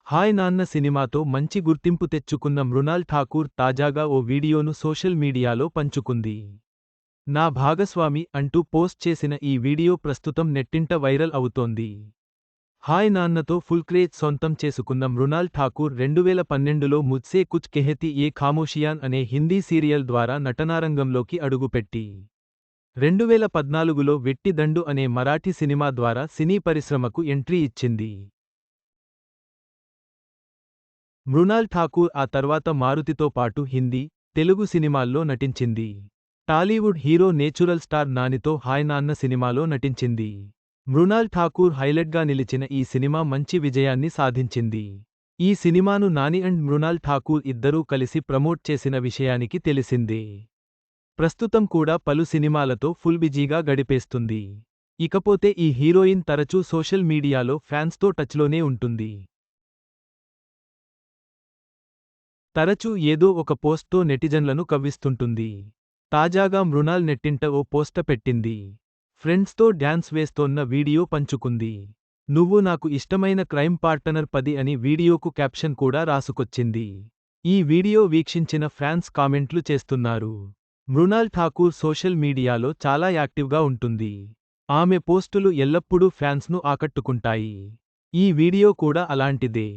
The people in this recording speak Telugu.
హాయ్ నాన్న సినిమాతో మంచి గుర్తింపు తెచ్చుకున్న మృణాల్ ఠాకూర్ తాజాగా ఓ వీడియోను సోషల్ మీడియాలో పంచుకుంది. నా భాగస్వామి అంటూ పోస్ట్ చేసిన ఈ వీడియో ప్రస్తుతం నెట్టింట వైరల్ అవుతోంది. హాయ్ నాన్నతో ఫుల్ క్రేజ్ సొంతం చేసుకున్న మృణాల్ ఠాకూర్ 2012లో ముజ్సే కుచ్ కెహతీ యే ఖామోషియాన్ అనే హిందీ సీరియల్ ద్వారా నటనారంగంలోకి అడుగుపెట్టి 2014లో వెట్టి దండు అనే మరాఠీ సినిమా ద్వారా సినీ పరిశ్రమకు ఎంట్రీ ఇచ్చింది. మృణాల్ ఠాకూర్ ఆ తర్వాత మారుతితో పాటు హిందీ, తెలుగు సినిమాల్లో నటించింది. టాలీవుడ్ హీరో నేచురల్ స్టార్ నానితో హాయ్ నాన్న సినిమాలో నటించింది. మృణాల్ ఠాకూర్ హైలైట్గా నిలిచిన ఈ సినిమా మంచి విజయాన్ని సాధించింది. ఈ సినిమాను నాని అండ్ మృణాల్ ఠాకూర్ ఇద్దరూ కలిసి ప్రమోట్ చేసిన విషయానికి తెలిసిందే. ప్రస్తుతం కూడా పలు సినిమాలతో ఫుల్ బిజీగా గడిపేస్తుంది. ఇకపోతే ఈ హీరోయిన్ తరచూ సోషల్ మీడియాలో ఫ్యాన్స్తో టచ్లోనే ఉంటుంది. తరచూ ఏదో ఒక పోస్ట్తో నెటిజన్లను కవ్విస్తుంటుంది. తాజాగా మృణాల్ నెట్టింట ఓ పోస్ట పెట్టింది. ఫ్రెండ్స్తో డ్యాన్స్ వేస్తోన్న వీడియో పంచుకుంది. నువ్వు నాకు ఇష్టమైన క్రైమ్ పార్టనర్ 10 అని వీడియోకు క్యాప్షన్ కూడా రాసుకొచ్చింది. ఈ వీడియో వీక్షించిన ఫ్యాన్స్ కామెంట్లు చేస్తున్నారు. మృణాల్ ఠాకూర్ సోషల్ మీడియాలో చాలా యాక్టివ్గా ఉంటుంది. ఆమె పోస్టులు ఎల్లప్పుడూ ఫ్యాన్స్ను ఆకట్టుకుంటాయి. ఈ వీడియో కూడా అలాంటిదే.